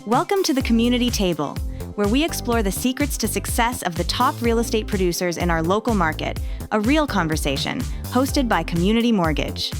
Welcome to the Community Table, where we explore the secrets to success of the top real estate producers in our local market. A real conversation, hosted by Community Mortgage.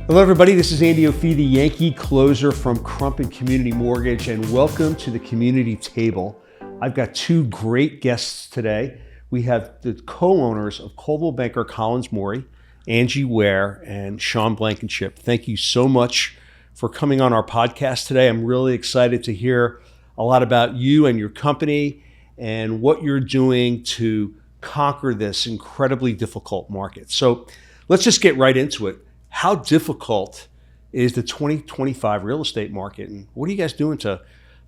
Hello everybody, this is Andy Ofee, the Yankee closer from Crump and Community Mortgage, and welcome to the Community Table. I've got two great guests today. We have the co-owners of Coldwell banker Collins-Maury, Angie Ware and Sean Blankenship. Thank you so much for coming on our podcast today. I'm really excited to hear a lot about you and your company and what you're doing to conquer this incredibly difficult market. So let's just get right into it. How difficult is the 2025 real estate market, and what are you guys doing to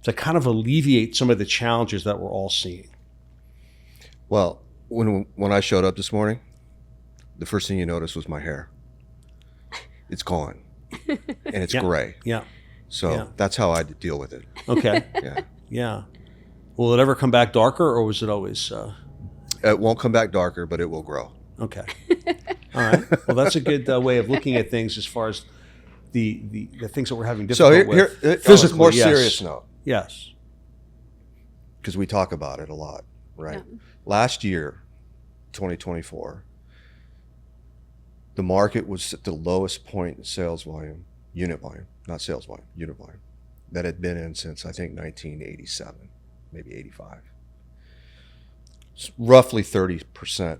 kind of alleviate some of the challenges that we're all seeing? Well, when I showed up this morning, the first thing you noticed was my hair. It's gone. And it's gray. Yeah. So that's how I deal with it. Okay. Yeah. Will it ever come back darker, or was it always? It won't come back darker, but it will grow. Okay. All right. Well, that's a good way of looking at things as far as the things that we're having difficulty with. Physically, more serious note. Yes. Because we talk about it a lot, right? Yeah. Last year, 2024, the market was at the lowest point in sales volume, unit volume, not sales volume, unit volume, that had been in since, I think, 1987, maybe 85. It's roughly 30%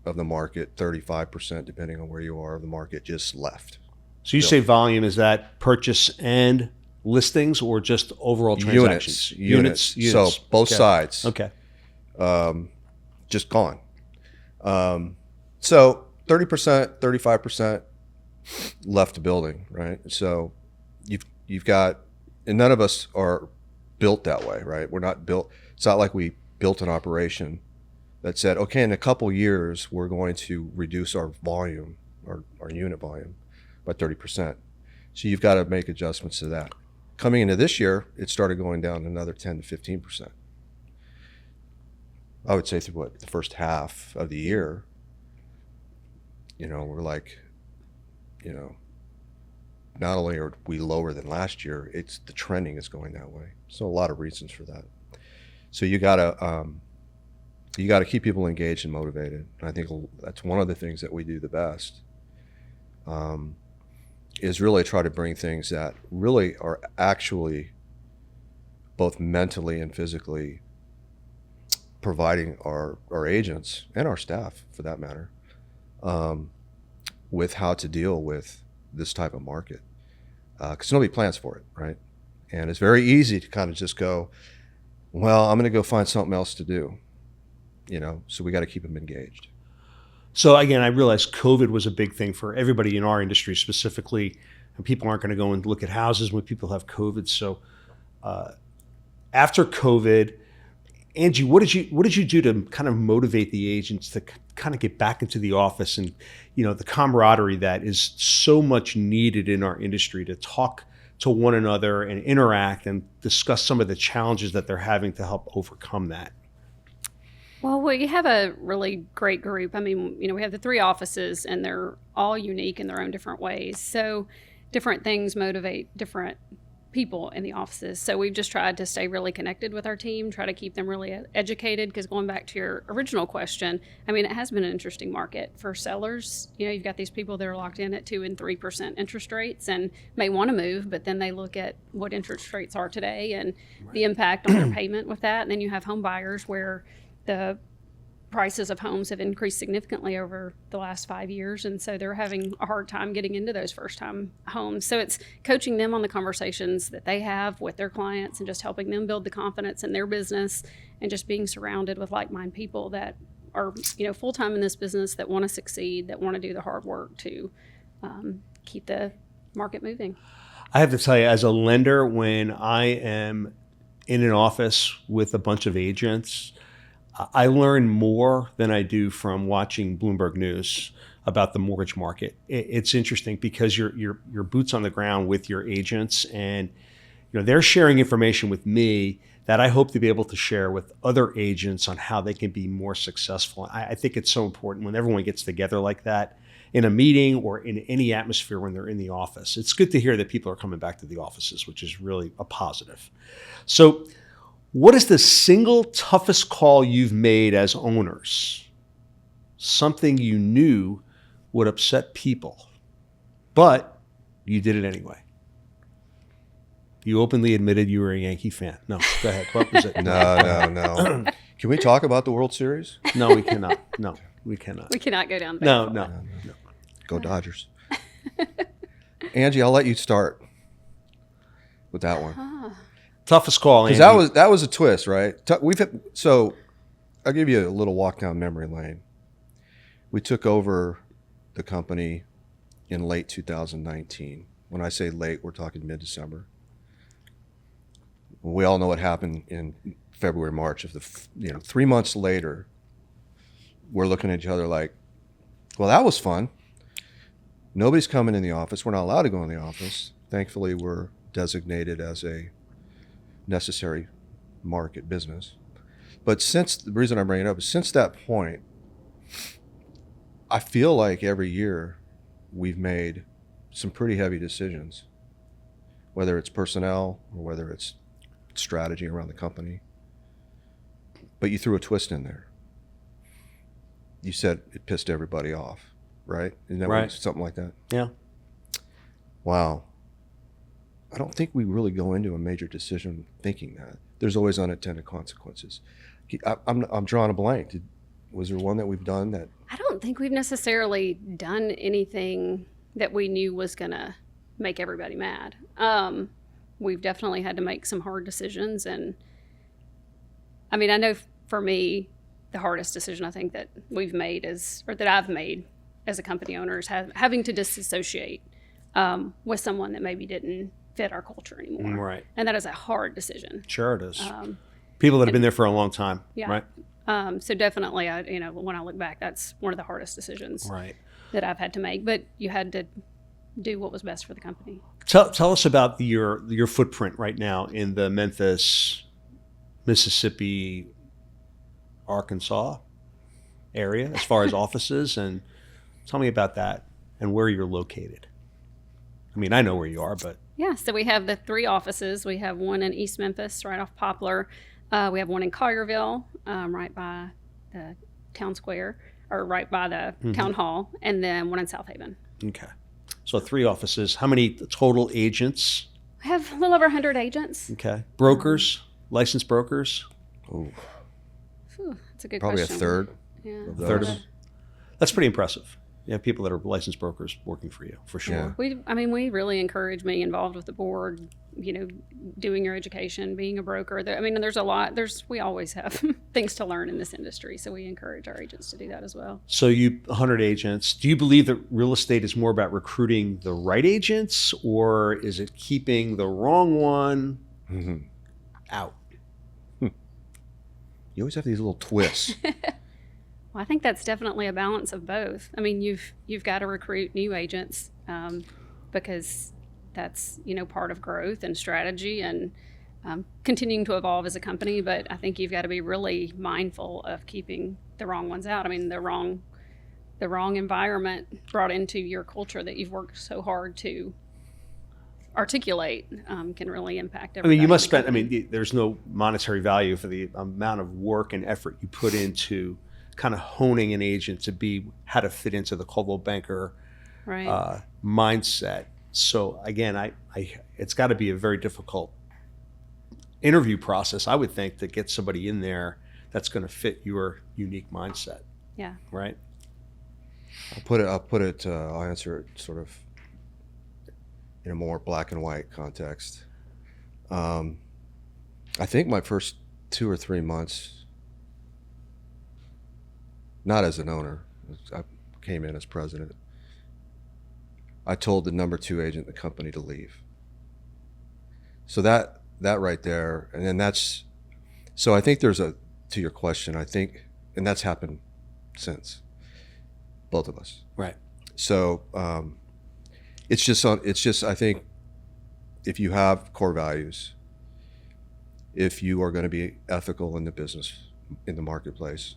of the market, 35%, depending on where you are, of the market just left. So you say volume, is that purchase and listings or just overall transactions? Units. So both sides. Okay. Just gone. So 30%, 35% left the building, right? So you've got, and none of us are built that way, right? We're not built. It's not like we built an operation that said, okay, in a couple years, we're going to reduce our volume, our unit volume by 30%. So you've got to make adjustments to that. Coming into this year, it started going down another 10 to 15%. I would say through the first half of the year, we're like, not only are we lower than last year, it's the trending is going that way. So a lot of reasons for that. So you gotta keep people engaged and motivated. And I think that's one of the things that we do the best, is really try to bring things that really are actually both mentally and physically providing our agents and our staff, for that matter, with how to deal with this type of market, because nobody plans for it, right? And it's very easy to kind of just go, well, I'm going to go find something else to do, so we got to keep them engaged. So again, I realize COVID was a big thing for everybody in our industry specifically, and people aren't going to go and look at houses when people have COVID. So after COVID, Angie, what did you do to kind of motivate the agents to kind of get back into the office and, the camaraderie that is so much needed in our industry, to talk to one another and interact and discuss some of the challenges that they're having to help overcome that? Well, we have a really great group. I mean, we have the three offices and they're all unique in their own different ways. So different things motivate different people in the offices. So we've just tried to stay really connected with our team, try to keep them really educated, because going back to your original question, I mean, it has been an interesting market for sellers. You've got these people that are locked in at 2% and 3% interest rates and may want to move, but then they look at what interest rates are today and the impact on their payment with that. And then you have home buyers where the prices of homes have increased significantly over the last 5 years, and so they're having a hard time getting into those first-time homes. So it's coaching them on the conversations that they have with their clients and just helping them build the confidence in their business, and just being surrounded with like-minded people that are, full-time in this business, that want to succeed, that want to do the hard work to keep the market moving. I have to tell you, as a lender, when I am in an office with a bunch of agents, I learn more than I do from watching Bloomberg News about the mortgage market. It's interesting because you're boots on the ground with your agents, and they're sharing information with me that I hope to be able to share with other agents on how they can be more successful. I think it's so important when everyone gets together like that in a meeting or in any atmosphere when they're in the office. It's good to hear that people are coming back to the offices, which is really a positive. So what is the single toughest call you've made as owners? Something you knew would upset people, but you did it anyway. You openly admitted you were a Yankee fan. No, go ahead. What was it? No. Can we talk about the World Series? No, we cannot. No, we cannot. We cannot go down there. No. Go Dodgers. Angie, I'll let you start with that one. Toughest call, Andy. Because that was a twist, right? So I'll give you a little walk down memory lane. We took over the company in late 2019. When I say late, we're talking mid-December. We all know what happened in February, March. 3 months later, we're looking at each other like, well, that was fun. Nobody's coming in the office. We're not allowed to go in the office. Thankfully, we're designated as a necessary market business. But the reason I'm bringing it up is since that point, I feel like every year we've made some pretty heavy decisions, whether it's personnel or whether it's strategy around the company. But you threw a twist in there. You said it pissed everybody off, right? Isn't that right? Something like that? Yeah. Wow. I don't think we really go into a major decision thinking that. There's always unintended consequences. I'm drawing a blank. Was there one that we've done that? I don't think we've necessarily done anything that we knew was going to make everybody mad. We've definitely had to make some hard decisions. And I mean, I know for me, the hardest decision I think that we've made that I've made as a company owner is having to disassociate with someone that maybe didn't fit our culture anymore. Right. And that is a hard decision. Sure it is. People that have been there for a long time, yeah. right? So definitely, when I look back, that's one of the hardest decisions that I've had to make. But you had to do what was best for the company. Tell us about your footprint right now in the Memphis, Mississippi, Arkansas area as far as offices, and tell me about that and where you're located. I mean, I know where you are, but yeah. So we have the 3 offices. We have one in East Memphis, right off Poplar. We have one in Collierville, right by the town square, or right by the town hall, and then one in South Haven. Okay. So 3 offices. How many total agents? We have a little over 100 agents. Okay. Brokers, licensed brokers? Oh, That's a good probably question. A third. Yeah. Of A third of those. them? That's pretty impressive. You have people that are licensed brokers working for you, for sure. Yeah. We really encourage being involved with the board, doing your education, being a broker. There's a lot. We always have things to learn in this industry, so we encourage our agents to do that as well. So 100 agents. Do you believe that real estate is more about recruiting the right agents, or is it keeping the wrong one out? You always have these little twists. Well, I think that's definitely a balance of both. I mean, you've got to recruit new agents because that's part of growth and strategy and continuing to evolve as a company. But I think you've got to be really mindful of keeping the wrong ones out. I mean, the wrong environment brought into your culture that you've worked so hard to articulate can really impact everybody. I mean, you must spend. There's no monetary value for the amount of work and effort you put into kind of honing an agent to be how to fit into the Coldwell banker mindset. So again, it's got to be a very difficult interview process, I would think, to get somebody in there that's going to fit your unique mindset. Yeah. Right. I'll answer it sort of in a more black and white context. I think my first 2 or 3 months, not as an owner, I came in as president, I told the number 2 agent in the company to leave. So that right there, and then so I think to your question, I think, and that's happened since, both of us. Right. So it's just I think if you have core values, if you are going to be ethical in the business, in the marketplace,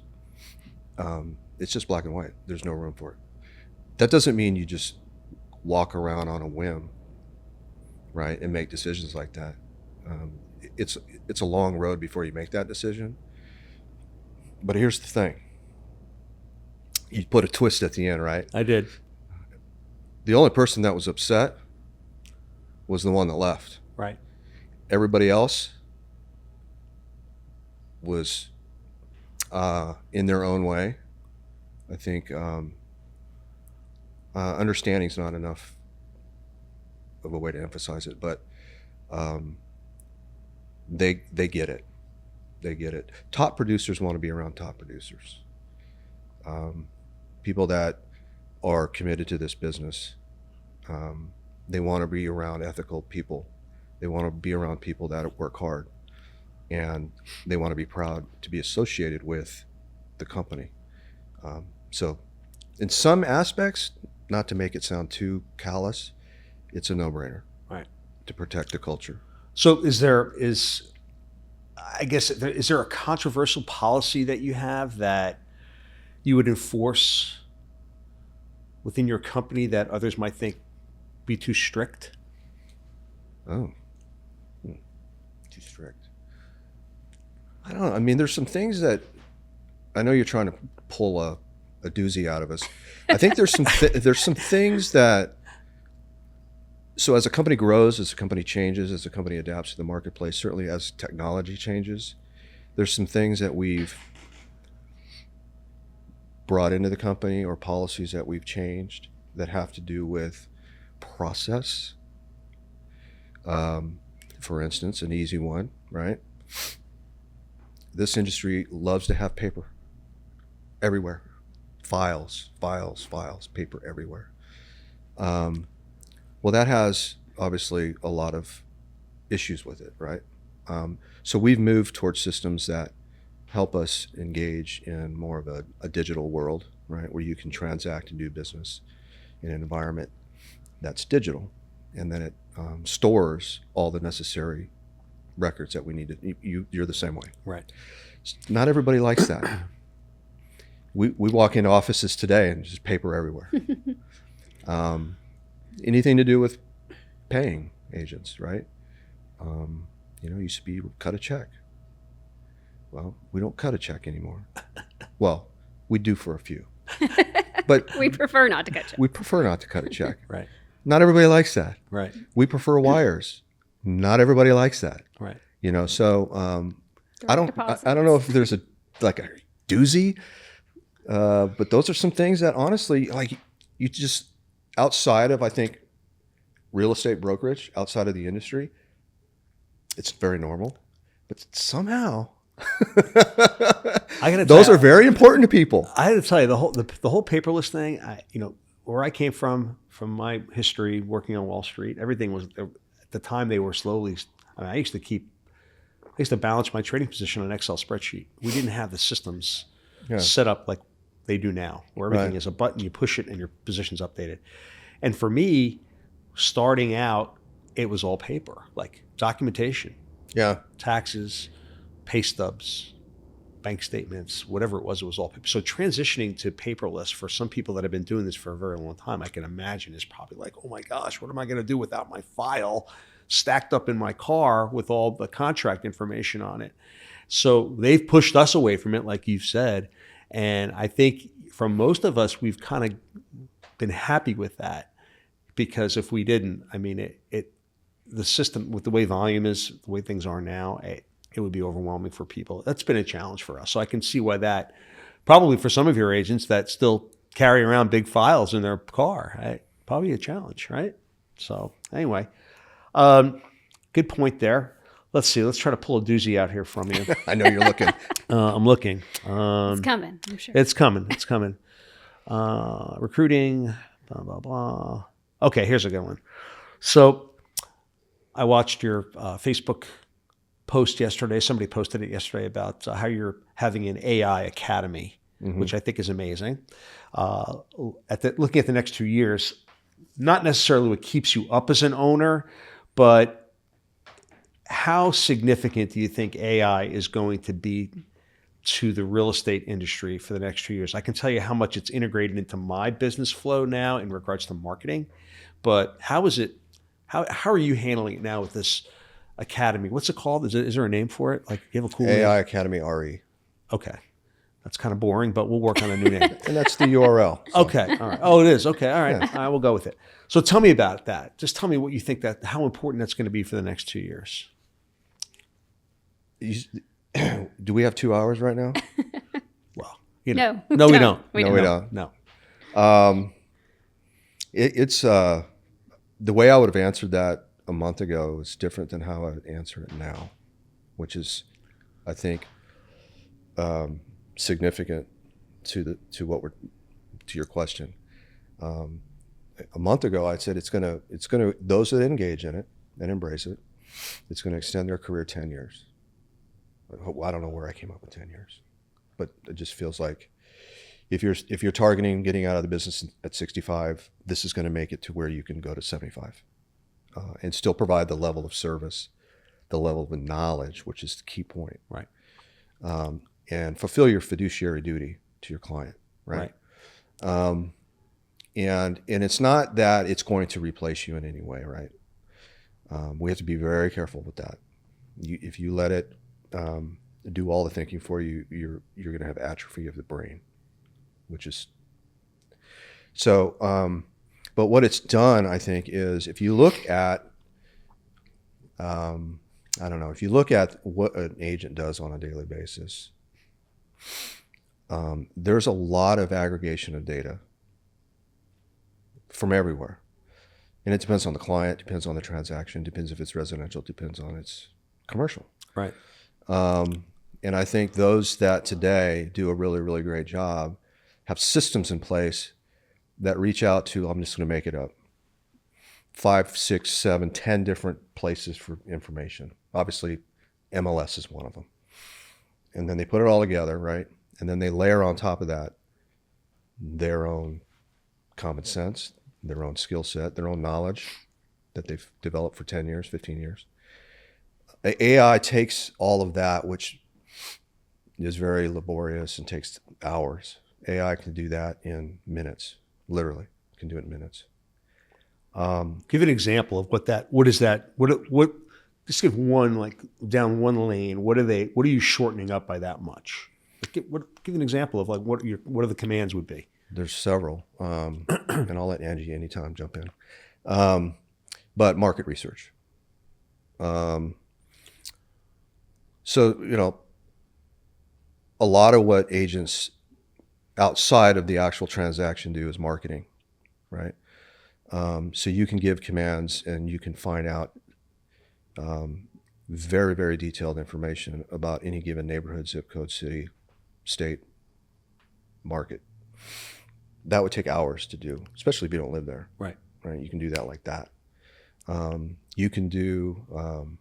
it's just black and white. There's no room for it. that doesn't mean you just walk around on a whim, right, and make decisions like that. It's a long road before you make that decision. But here's the thing. You put a twist at the end, right? I did. The only person that was upset was the one that left. Right. Everybody else was in their own way. I think understanding is not enough of a way to emphasize it, but they get it. They get it. Top producers want to be around top producers. People that are committed to this business. They want to be around ethical people. They want to be around people that work hard, and they want to be proud to be associated with the company. So in some aspects, not to make it sound too callous, it's a no-brainer, right, to protect the culture. So is there a controversial policy that you have that you would enforce within your company that others might think be too strict? Oh, too strict. I don't know. I mean, there's some things that I know you're trying to pull a doozy out of us. I think there's some things that, so as a company grows, as a company changes, as a company adapts to the marketplace, certainly as technology changes, there's some things that we've brought into the company or policies that we've changed that have to do with process. For instance, an easy one, right? This industry loves to have paper everywhere. Files, paper everywhere. Well, that has obviously a lot of issues with it, right? So we've moved towards systems that help us engage in more of a digital world, right? Where you can transact and do business in an environment that's digital, and then it stores all the necessary records that we need to. You're the same way, right? Not everybody likes that. We walk into offices today and just paper everywhere. Anything to do with paying agents, right? Used to be cut a check. Well, we don't cut a check anymore. Well, we do for a few, but we prefer not to cut checks. We prefer not to cut a check. Right. Not everybody likes that. Right. We prefer wires. Not everybody likes that. Right. So I don't know if there's a doozy, but those are some things that honestly, like, you just, outside of, I think, real estate brokerage, outside of the industry, it's very normal. But somehow, those are very important to people. I had to tell you, the whole paperless thing. Where I came from my history working on Wall Street, everything was, at the time, they were slowly. I used to balance my trading position on an Excel spreadsheet. We didn't have the systems set up like they do now, where everything is a button, you push it and your position's updated. And for me, starting out, it was all paper, like documentation, taxes, pay stubs, bank statements, whatever it was all paper. So transitioning to paperless for some people that have been doing this for a very long time, I can imagine is probably like, oh my gosh, what am I going to do without my file stacked up in my car with all the contract information on it? So they've pushed us away from it, like you've said. And I think for most of us, we've kind of been happy with that, because if we didn't, I mean, the system with the way volume is, the way things are now, it would be overwhelming for people. That's been a challenge for us. So I can see why that, probably for some of your agents that still carry around big files in their car, probably a challenge, right? So anyway, good point there. Let's see. Let's try to pull a doozy out here from you. I know you're looking. I'm looking. It's coming, I'm sure. It's coming. Recruiting, blah, blah, blah. Okay, here's a good one. So I watched your Facebook post yesterday. Somebody posted it yesterday about how you're having an AI academy, which I think is amazing. Looking at the next 2 years, not necessarily what keeps you up as an owner, but how significant do you think AI is going to be to the real estate industry for the next 2 years. I can tell you how much it's integrated into my business flow now in regards to marketing, but how are you handling it now with this academy? What's it called? Is there a name for it? Like, you have a cool AI name? Academy RE. Okay. That's kind of boring, but we'll work on a new name. And that's the URL. So. Okay. All right. Oh, it is. Okay. All right. All right. We'll go with it. So tell me about that. Just tell me what you think how important that's going to be for the next 2 years. Do we have 2 hours right now? Well, No. No, we don't. We don't. No. It's the way I would have answered that a month ago is different than how I would answer it now, which is, I think, significant to your question. A month ago, I said it's gonna those that engage in it and embrace it, it's gonna extend their career 10 years. I don't know where I came up with 10 years, but it just feels like if you're targeting getting out of the business at 65, this is going to make it to where you can go to 75 and still provide the level of service, the level of knowledge, which is the key point. Right. And fulfill your fiduciary duty to your client. Right. And it's not that it's going to replace you in any way. Right. We have to be very careful with that. If you let it do all the thinking for you, you're going to have atrophy of the brain, which is so. But what it's done, I think, is if you look at, if you look at what an agent does on a daily basis, there's a lot of aggregation of data from everywhere, and it depends on the client, depends on the transaction, depends if it's residential, depends on its commercial. Right. And I think those that today do a really, really great job have systems in place that reach out to, I'm just going to make it up, 5, 6, 7, 10 different places for information. Obviously, MLS is one of them. And then they put it all together, right? And then they layer on top of that their own common sense, their own skill set, their own knowledge that they've developed for 10 years, 15 years. AI takes all of that, which is very laborious and takes hours. AI can do that in minutes, literally can do it in minutes. Give an example of what is that? What, just give one, like down one lane. What are you shortening up by that much? Give an example of like what are the commands would be? There's several, and I'll let Angie anytime jump in. But market research. So, a lot of what agents outside of the actual transaction do is marketing, right? So you can give commands and you can find out very, very detailed information about any given neighborhood, zip code, city, state, market. That would take hours to do, especially if you don't live there. Right. Right. You can do that like that. You can do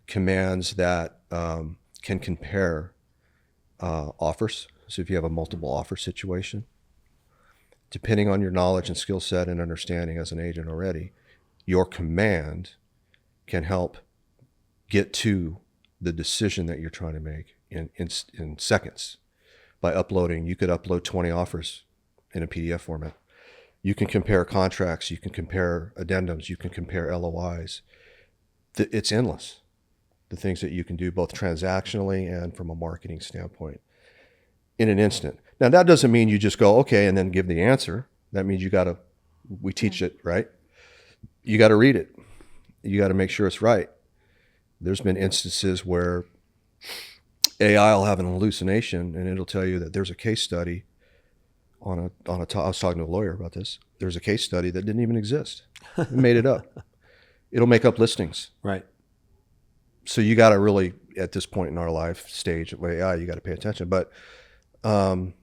commands that can compare offers. So if you have a multiple offer situation, depending on your knowledge and skill set and understanding as an agent already, your command can help get to the decision that you're trying to make in seconds. By uploading, you could upload 20 offers in a PDF format. You can compare contracts, you can compare addendums, you can compare LOIs. It's endless, the things that you can do both transactionally and from a marketing standpoint in an instant. Now, that doesn't mean you just go, okay, and then give the answer. That means we teach it, right? You got to read it. You got to make sure it's right. There's been instances where AI will have an hallucination and it'll tell you that there's a case study I was talking to a lawyer about this. There's a case study that didn't even exist. It made it up. It'll make up listings. Right. So you got to really, at this point in our life stage of AI, you got to pay attention. But so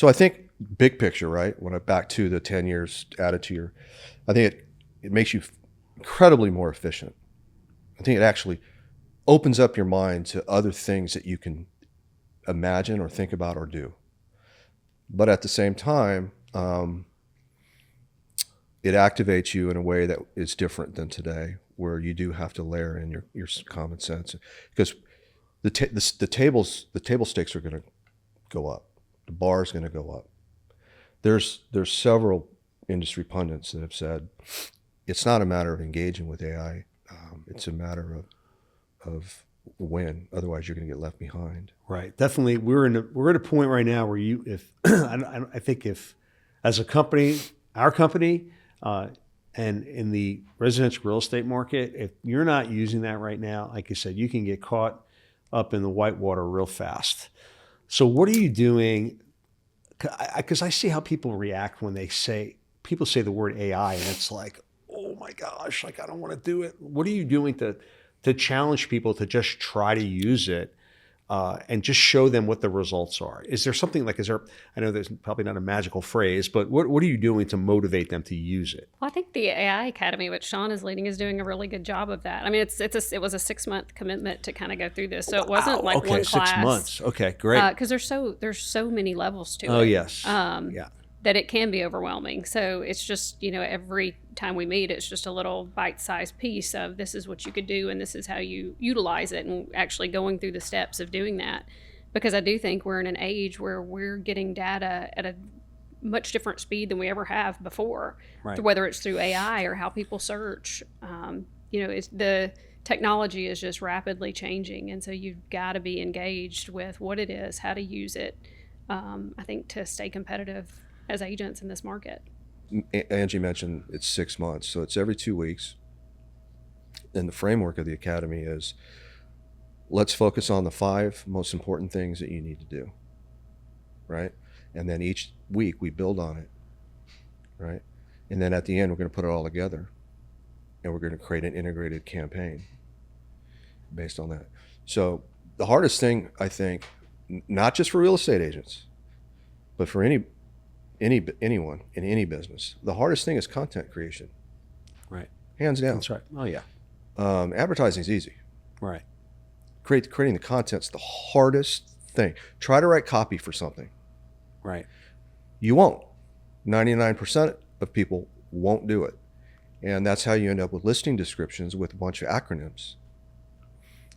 I think big picture, right? When I back to the 10 years added to your, I think it makes you incredibly more efficient. I think it actually opens up your mind to other things that you can imagine or think about or do. But at the same time, it activates you in a way that is different than today, where you do have to layer in your common sense. Because the table stakes are going to go up. The bar is going to go up. There's several industry pundits that have said it's not a matter of engaging with AI. It's a matter of when. Otherwise, you're going to get left behind. Right. Definitely. We're at a point right now where I think if as a company, our company, and in the residential real estate market, if you're not using that right now, like you said, you can get caught up in the whitewater real fast. So what are you doing? Because I see how people react when people say the word AI, and it's like, oh my gosh, like I don't want to do it. What are you doing to challenge people to just try to use it and just show them what the results are? Is there something like, I know there's probably not a magical phrase, but what are you doing to motivate them to use it? Well, I think the AI Academy, which Sean is leading, is doing a really good job of that. I mean, it was a 6-month commitment to kind of go through this. So it wasn't like one class. 6 months. Okay, great. Because there's so many levels to it. Oh, yes. Yeah. That it can be overwhelming. So it's just, every time we meet, it's just a little bite-sized piece of this is what you could do and this is how you utilize it, and actually going through the steps of doing that. Because I do think we're in an age where we're getting data at a much different speed than we ever have before, right. Whether it's through AI or how people search. The technology is just rapidly changing, and so you've got to be engaged with what it is, how to use it, I think, to stay competitive as agents in this market. Angie mentioned it's 6 months, so it's every 2 weeks. And the framework of the academy is, let's focus on the 5 most important things that you need to do, right? And then each week we build on it, right? And then at the end, we're going to put it all together, and we're going to create an integrated campaign based on that. So the hardest thing, I think, not just for real estate agents, but for anyone in any business, the hardest thing is content creation. Right. Hands down. That's right. Oh yeah. Advertising is easy. Right. Creating the content's the hardest thing. Try to write copy for something. Right. You won't. 99% of people won't do it. And that's how you end up with listing descriptions with a bunch of acronyms.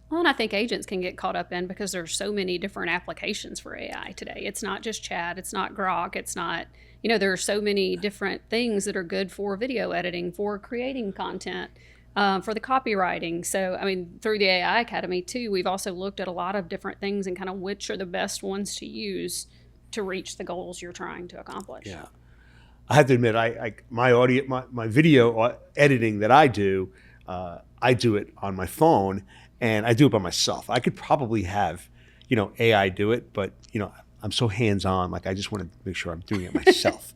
Well, and I think agents can get caught up in, because there's so many different applications for AI today. It's not just chat, it's not Grok, it's not, there are so many different things that are good for video editing, for creating content, for the copywriting. So, I mean, through the AI Academy too, we've also looked at a lot of different things and kind of which are the best ones to use to reach the goals you're trying to accomplish. Yeah. I have to admit, my video editing that I do it on my phone. And I do it by myself. I could probably have, AI do it, but, I'm so hands-on. Like, I just want to make sure I'm doing it myself.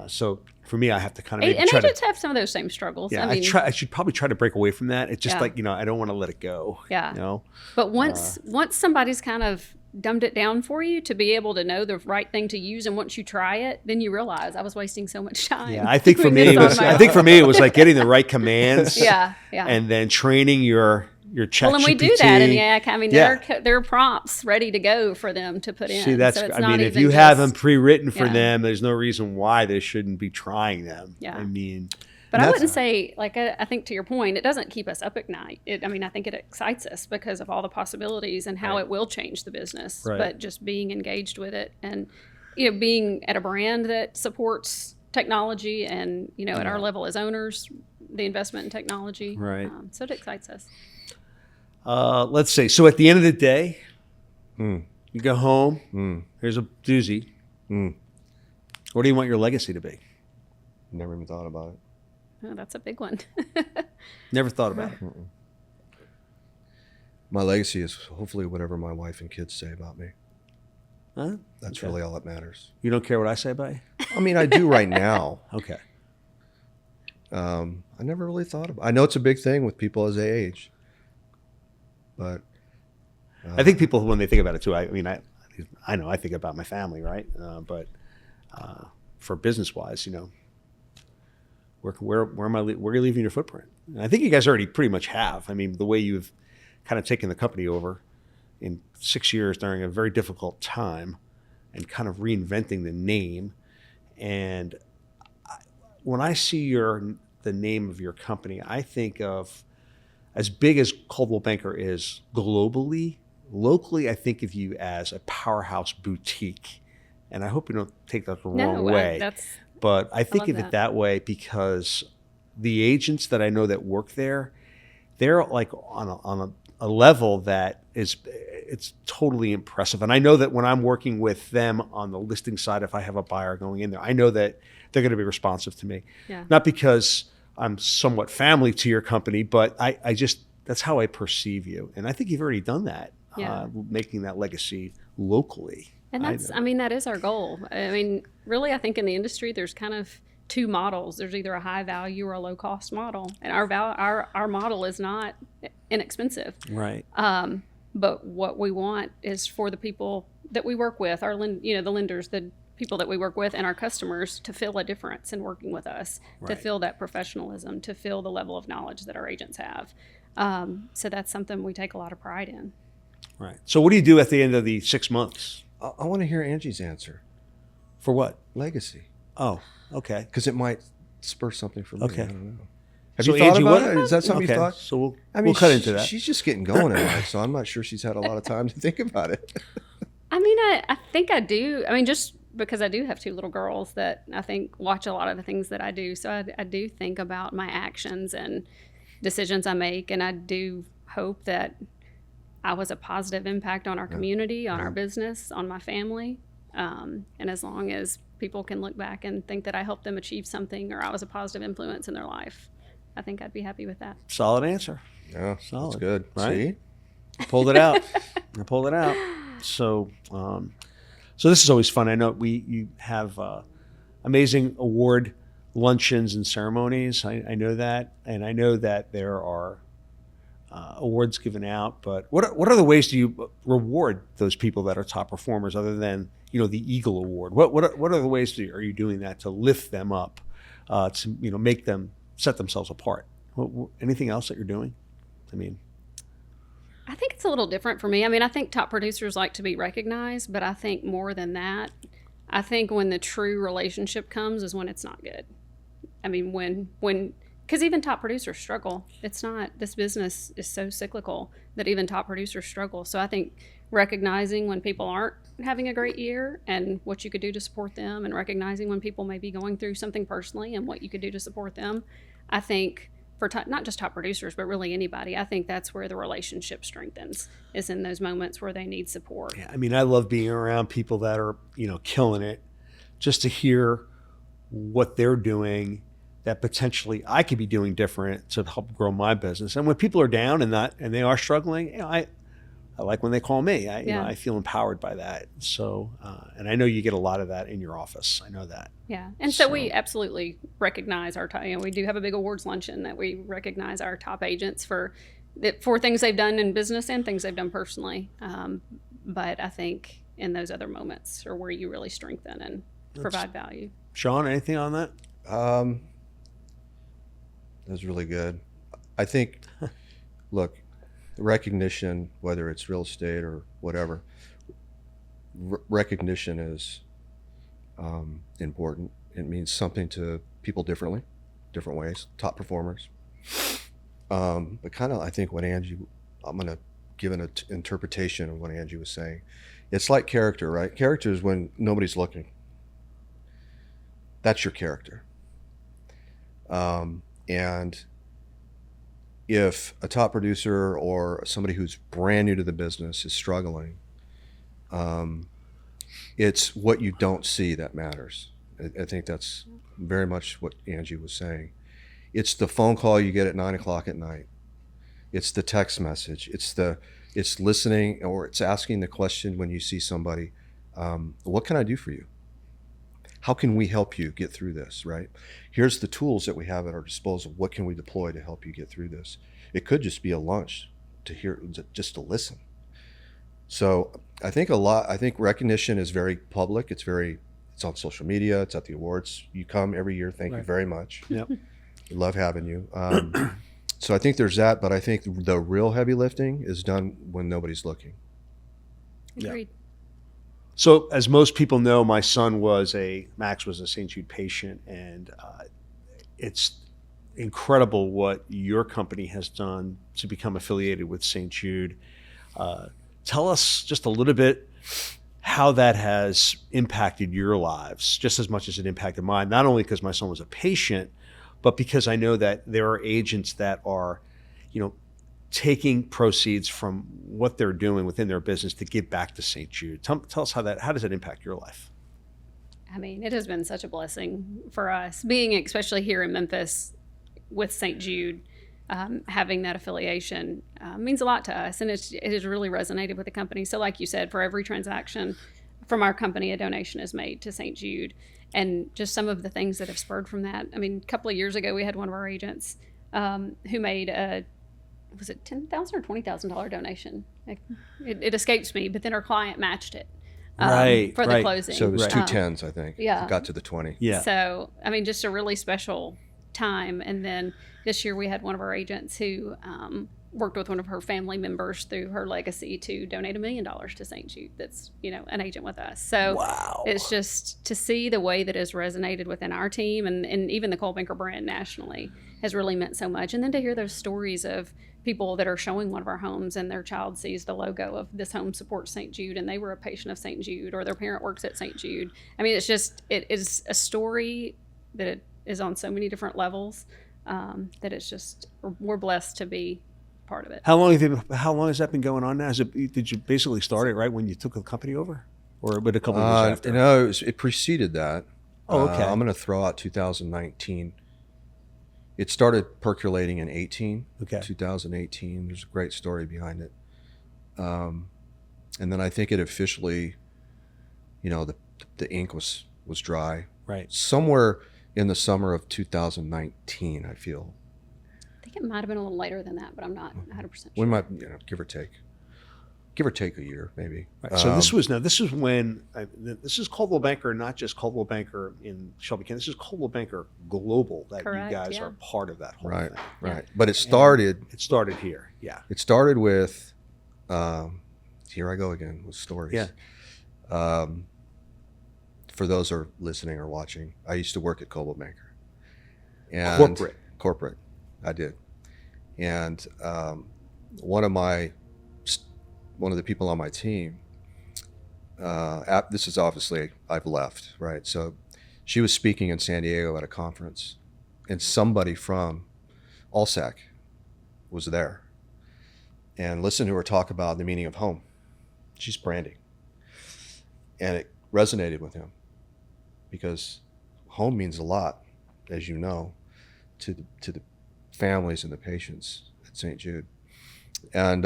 So for me, I have to kind of agents have some of those same struggles. Yeah, I should probably try to break away from that. It's just I don't want to let it go. Yeah. But once somebody's kind of dumbed it down for you to be able to know the right thing to use, and once you try it, then you realize I was wasting so much time. Yeah, I think for me it was like getting the right commands. Yeah. And then training your chat. Well, and we do that in the Academy. There are prompts ready to go for them to put in. See, that's, so if you have them pre-written for them, there's no reason why they shouldn't be trying them. Yeah. But I wouldn't say, I think to your point, it doesn't keep us up at night. I think it excites us because of all the possibilities and how it will change the business. Right. But just being engaged with it and, being at a brand that supports technology and, at our level as owners, the investment in technology. Right. So it excites us. Let's say, so at the end of the day, you go home, here's a doozy. What do you want your legacy to be? Never even thought about it. Oh, that's a big one. Never thought about it. My legacy is hopefully whatever my wife and kids say about me. Huh? That's really all that matters. You don't care what I say about you? I do right now. Okay. I never really thought about it. I know it's a big thing with people as they age. But I think people, when they think about it too, I know I think about my family, right? But for business-wise, where are you leaving your footprint? And I think you guys already pretty much have. The way you've kind of taken the company over in 6 years during a very difficult time, and kind of reinventing the name. And when I see the name of your company, I think of, as big as Coldwell Banker is globally, locally, I think of you as a powerhouse boutique. And I hope you don't take that the wrong No, way. But I think love of it that. that way because the agents that I know that work there, they're like on a level that it's totally impressive. And I know that when I'm working with them on the listing side, if I have a buyer going in there, I know that they're going to be responsive to me. Yeah. Not because I'm somewhat family to your company, but I just, that's how I perceive you. And I think you've already done that, making that legacy locally. And that is our goal. I mean, really, I think in the industry, there's kind of two models. There's either a high value or a low cost model. And our model is not inexpensive. Right. But what we want is for the people that we work with, the lenders, the people that we work with, and our customers to feel a difference in working with us, to feel that professionalism, to feel the level of knowledge that our agents have. So that's something we take a lot of pride in. Right. So what do you do at the end of the 6 months? I want to hear Angie's answer. For what? Legacy. Oh, okay. Because it might spur something for me. Okay. I don't know. Have So you thought Angie, about what- it? Is that something okay. you thought? So we'll cut into that. She's just getting going in life, so I'm not sure she's had a lot of time to think about it. I mean, I think I do. I mean, just because I do have two little girls that I think watch a lot of the things that I do. So I do think about my actions and decisions I make. And I do hope that I was a positive impact on our community, on our business, on my family. And as long as people can look back and think that I helped them achieve something or I was a positive influence in their life, I think I'd be happy with that. Solid answer. Yeah, Solid. that's good. Right? See? I pulled it out. So, so this is always fun. I know you have amazing award luncheons and ceremonies. I know that, and I know that there are awards given out. But what other ways do you reward those people that are top performers, other than the Eagle Award? What other ways are you doing that to lift them up, to make them set themselves apart? Anything else that you're doing? I mean, I think it's a little different for me. I mean, I think top producers like to be recognized, but I think more than that, I think when the true relationship comes is when it's not good. I mean, because even top producers struggle. This business is so cyclical that even top producers struggle. So I think recognizing when people aren't having a great year and what you could do to support them, and recognizing when people may be going through something personally and what you could do to support them, I think for not just top producers, but really anybody, I think that's where the relationship strengthens, is in those moments where they need support. yeah, I mean, I love being around people that are, killing it, just to hear what they're doing that potentially I could be doing different to help grow my business. And when people are down and they are struggling, I like when they call me. I feel empowered by that. So, and I know you get a lot of that in your office. I know that. Yeah. And so we absolutely recognize our top, we do have a big awards luncheon that we recognize our top agents for things they've done in business and things they've done personally. But I think in those other moments are where you really strengthen and provide value. Sean, anything on that? That's really good. I think, look, recognition, whether it's real estate or whatever, recognition is important. It means something to people different ways, top performers. But kind of, I think what I'm going to give an interpretation of what Angie was saying. It's like character, right? Character is when nobody's looking. That's your character. And if a top producer or somebody who's brand new to the business is struggling, it's what you don't see that matters. I think that's very much what Angie was saying. It's the phone call you get at 9 o'clock at night. It's the text message. It's listening, or it's asking the question when you see somebody, what can I do for you? How can we help you get through this, right? Here's the tools that we have at our disposal. What can we deploy to help you get through this? It could just be a lunch just to listen. So I think recognition is very public. It's on social media. It's at the awards. You come every year. Thank you very much. Yep. We love having you. So I think there's that, but I think the real heavy lifting is done when nobody's looking. Agreed. So as most people know, my son Max was a St. Jude patient, and it's incredible what your company has done to become affiliated with St. Jude. Tell us just a little bit how that has impacted your lives, just as much as it impacted mine, not only because my son was a patient, but because I know that there are agents that are, taking proceeds from what they're doing within their business to give back to St. Jude. Tell us how does that impact your life? I mean, it has been such a blessing for us, being especially here in Memphis with St. Jude. Having that affiliation means a lot to us, and it has really resonated with the company. So like you said, for every transaction from our company, a donation is made to St. Jude, and just some of the things that have spurred from that. I mean, a couple of years ago, we had one of our agents who made was it $10,000 or $20,000 donation? It escapes me, but then our client matched it for the closing. So it was 2 10s, I think. Yeah. It got to the 20. Yeah. So, I mean, just a really special time. And then this year we had one of our agents who worked with one of her family members through her legacy to donate $1 million to St. Jude. That's, an agent with us. So wow. It's just to see the way that has resonated within our team and even the Coldwell brand nationally has really meant so much. And then to hear those stories of people that are showing one of our homes and their child sees the logo of this home supports St. Jude and they were a patient of St. Jude, or their parent works at St. Jude. I mean, it is a story that it is on so many different levels that it's just, we're blessed to be part of it. How long has that been going on now? Did you basically start it right when you took the company over, or a couple of years after? No, it preceded that. Oh, okay. I'm going to throw out 2019. It started percolating in 18. Okay. 2018. There's a great story behind it. And then I think it officially, the ink was dry. Right. Somewhere in the summer of 2019, I feel. I think it might have been a little later than that, but I'm not 100% sure. We might, give or take a year, maybe. Right. So this is when this is Coldwell Banker, not just Coldwell Banker in Shelby County. This is Coldwell Banker Global that Correct, you guys yeah. are part of that whole Right, thing. right. But it started here. Yeah. It started with, here I go again with stories. Yeah. For those who are listening or watching, I used to work at Coldwell Banker. And Corporate. I did. And one of the people on my team, this is obviously, I've left, right? So she was speaking in San Diego at a conference, and somebody from Allsac was there and listened to her talk about the meaning of home. She's branding. And it resonated with him because home means a lot, as you know, to the families and the patients at St. Jude. And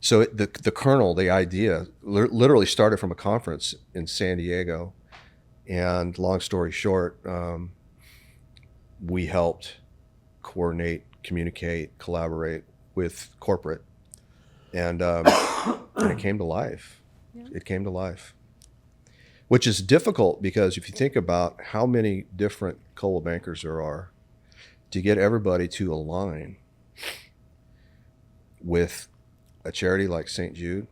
so the kernel, the idea, literally started from a conference in San Diego. And long story short, we helped coordinate, communicate, collaborate with corporate. And it came to life. Yeah. It came to life. Which is difficult because if you think about how many different Coldwell Bankers there are, to get everybody to align with a charity like St. Jude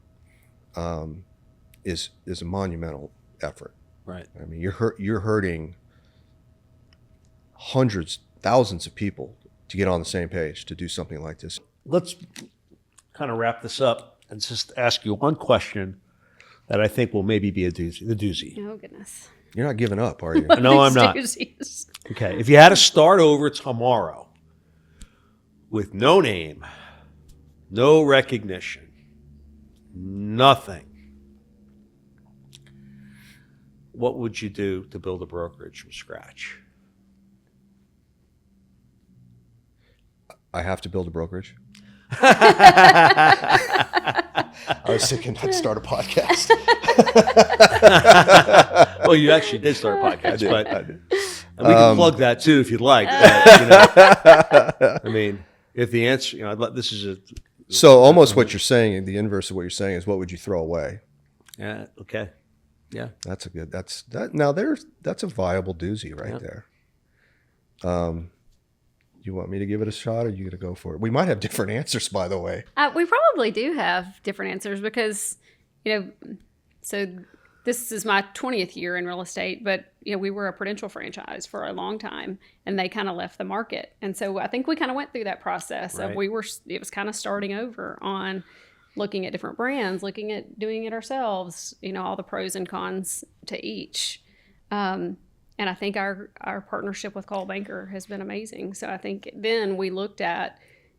is a monumental effort. Right. I mean, you're hurting hundreds, thousands of people to get on the same page to do something like this. Let's kind of wrap this up and just ask you one question that I think will maybe be the doozy. Oh, goodness. You're not giving up, are you? No, I'm not. Doozies. Okay. If you had to start over tomorrow with no name, no recognition, nothing, what would you do to build a brokerage from scratch? I have to build a brokerage. I was thinking I'd start a podcast. Well, you actually did start a podcast, I did. And we can plug that too if you'd like. But, I mean, if the answer, this is So almost what you're saying, the inverse of what you're saying is, what would you throw away? Yeah. Okay. Yeah. That's a viable doozy right there. You want me to give it a shot, or are you going to go for it? We might have different answers, by the way. We probably do have different answers because, so this is my 20th year in real estate, but, we were a Prudential franchise for a long time and they kind of left the market. And so I think we kind of went through that process of it was kind of starting over on looking at different brands, looking at doing it ourselves, all the pros and cons to each. And I think our partnership with Coldwell Banker has been amazing. So I think then we looked at,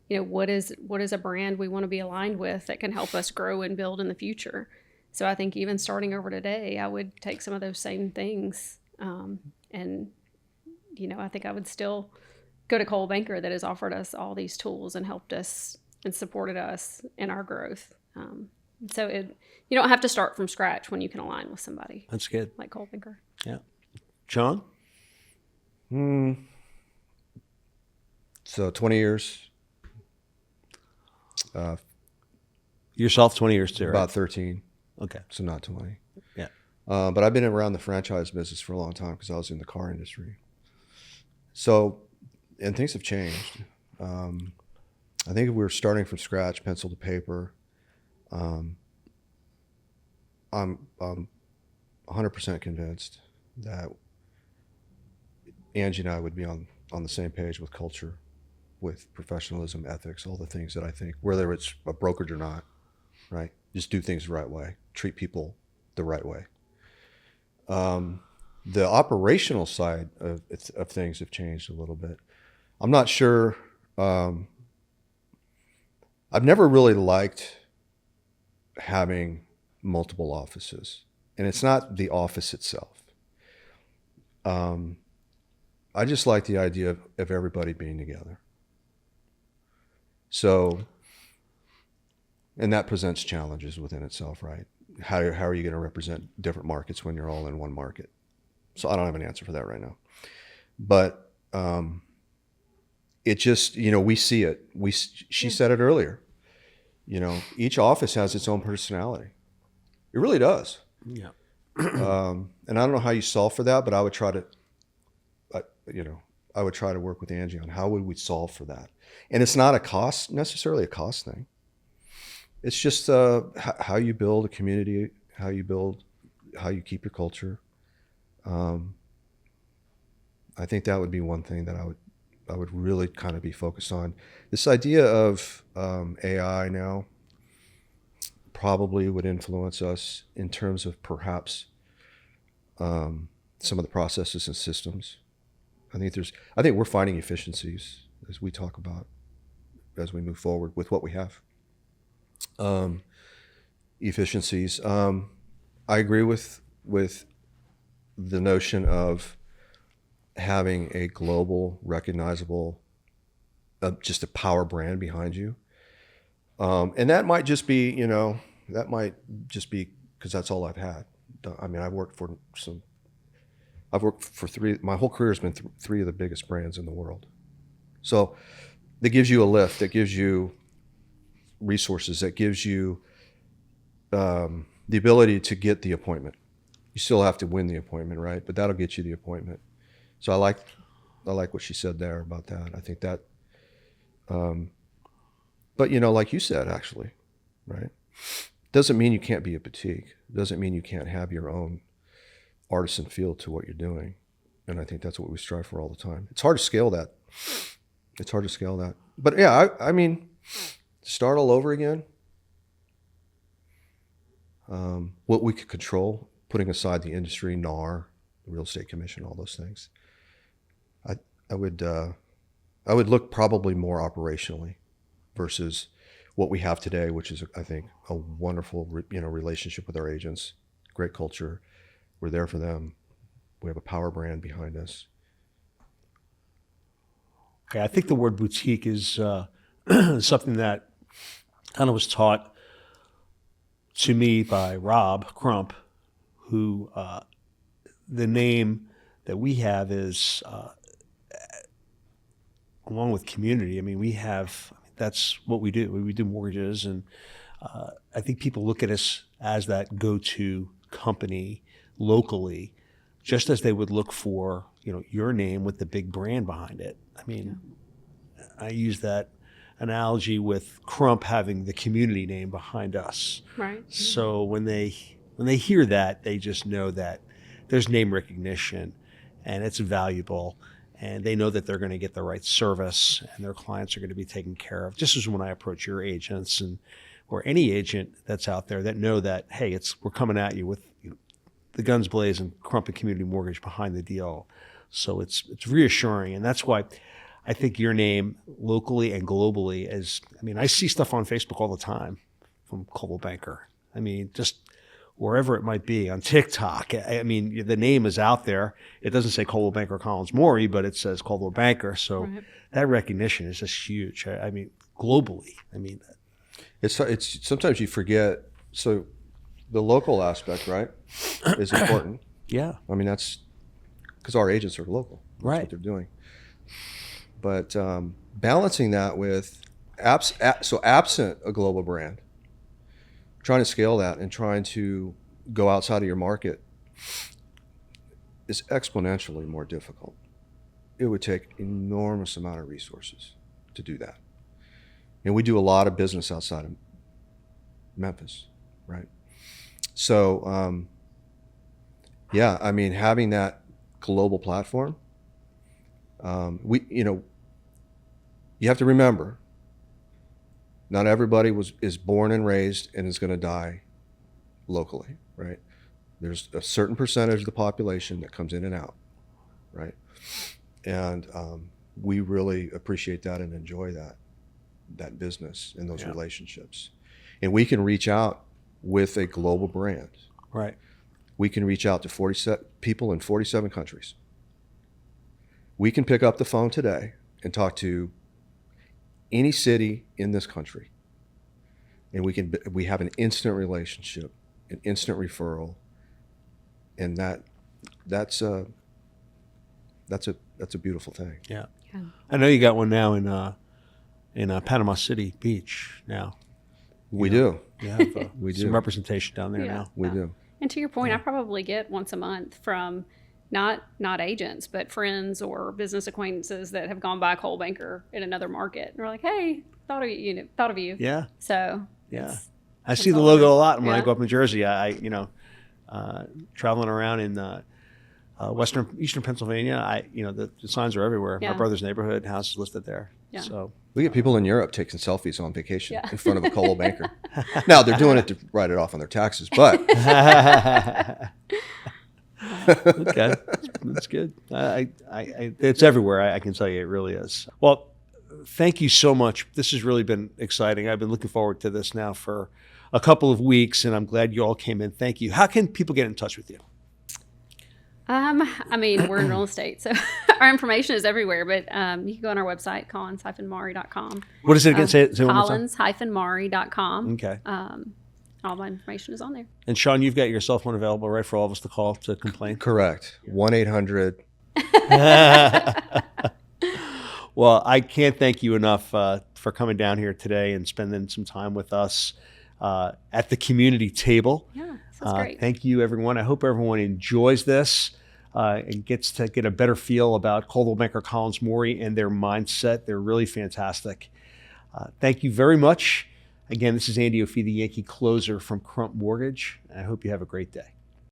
what is a brand we want to be aligned with that can help us grow and build in the future. So I think even starting over today, I would take some of those same things. And, I think I would still go to Coldwell Banker that has offered us all these tools and helped us and supported us in our growth. So you don't have to start from scratch when you can align with somebody. That's good. Like Coldwell Banker. Yeah. John? So 20 years. Yourself, 20 years too, right? About 13. Okay. So not 20. Yeah. But I've been around the franchise business for a long time because I was in the car industry. So, and things have changed. I think if we were starting from scratch, pencil to paper, I'm 100% convinced that Angie and I would be on the same page with culture, with professionalism, ethics, all the things that I think, whether it's a brokerage or not, right? Just do things the right way, treat people the right way. The operational side of things have changed a little bit. I'm not sure. I've never really liked having multiple offices, and it's not the office itself. I just like the idea of everybody being together. So, and that presents challenges within itself, right? How are you going to represent different markets when you're all in one market? So I don't have an answer for that right now. But it just, we see it. She said it earlier. Each office has its own personality. It really does. Yeah. And I don't know how you solve for that, but I would try to, work with Angie on how would we solve for that. And it's not necessarily a cost thing. It's just how you build a community, how you keep your culture. I think that would be one thing that I would really kind of be focused on. This idea of AI now probably would influence us in terms of perhaps some of the processes and systems. I think we're finding efficiencies as we talk about as we move forward with what we have. Efficiencies. I agree with the notion of having a global, recognizable, just a power brand behind you. And that might just be, because that's all I've had. I mean, I've worked for three, my whole career has been three of the biggest brands in the world. So that gives you a lift, that gives you resources, that gives you the ability to get the appointment. You still have to win the appointment, right? But that'll get you the appointment. So I like what she said there about that. I think that, but like you said, actually, right? Doesn't mean you can't be a boutique. Doesn't mean you can't have your own artisan feel to what you're doing. And I think that's what we strive for all the time. It's hard to scale that. But yeah, I mean, start all over again. What we could control, putting aside the industry, NAR, the Real Estate Commission, all those things. I would look probably more operationally versus what we have today, which is, I think, a wonderful, relationship with our agents, great culture. We're there for them. We have a power brand behind us. Okay, I think the word boutique is something that kind of was taught to me by Rob Crump, who the name that we have is, along with community, I mean, that's what we do. We do mortgages, and I think people look at us as that go-to company locally, just as they would look for, your name with the big brand behind it. I mean, I use that analogy with Crump having the community name behind us. Right. So when they hear that, they just know that there's name recognition and it's valuable, and they know that they're going to get the right service and their clients are going to be taken care of. Just as when I approach your agents and or any agent that's out there that know that, hey, we're coming at you with the guns blazing, Crump and Community Mortgage behind the deal. So it's reassuring, and that's why I think your name locally and globally I see stuff on Facebook all the time from Coldwell Banker. Just wherever it might be, on TikTok. The name is out there. It doesn't say Coldwell Banker Collins-Maury, but it says Coldwell Banker. So that recognition is just huge. Globally. It's sometimes you forget. So the local aspect, right, is important. Yeah. That's because our agents are local. That's right. what they're doing. But balancing that with absent a global brand, trying to scale that and trying to go outside of your market is exponentially more difficult. It would take enormous amount of resources to do that. And we do a lot of business outside of Memphis, right? So, having that global platform, you have to remember, not everybody is born and raised and is going to die locally, right? There's a certain percentage of the population that comes in and out, right? And we really appreciate that and enjoy that business and those relationships. And we can reach out with a global brand. Right. We can reach out to 47 people in 47 countries. We can pick up the phone today and talk to any city in this country, and we have an instant relationship, an instant referral, and that's a beautiful thing. Yeah. I know you got one now in Panama City Beach now. We do. You have we do. Some representation down there now. We do. And to your point, I probably get once a month from not agents, but friends or business acquaintances that have gone by Coldwell Banker in another market. And we're like, hey, thought of you. Yeah. So yeah, I see the logo a lot when I Yeah. go up in Jersey. Traveling around in eastern Pennsylvania, the signs are everywhere. Yeah. My brother's neighborhood house is listed there. Yeah. So We get people in Europe taking selfies on vacation in front of a Coldwell Banker. Now they're doing it to write it off on their taxes, but okay, that's good. It's everywhere. I can tell you, it really is. Well, thank you so much. This has really been exciting. I've been looking forward to this now for a couple of weeks, and I'm glad you all came in. Thank you. How can people get in touch with you? We're in real estate, so our information is everywhere, but you can go on our website, collins-maury.com. What is it again? Say it one more time. collins-maury.com. Okay. All my information is on there. And Sean, you've got your cell phone available, right, for all of us to call to complain? correct. 1-800. Well, I can't thank you enough for coming down here today and spending some time with us at the community table. Yeah, sounds great. Thank you, everyone. I hope everyone enjoys this and gets to get a better feel about Coldwell Banker Collins-Maury and their mindset. They're really fantastic. Thank you very much. Again, this is Andy Ofee, the Yankee closer from Crump Mortgage. I hope you have a great day.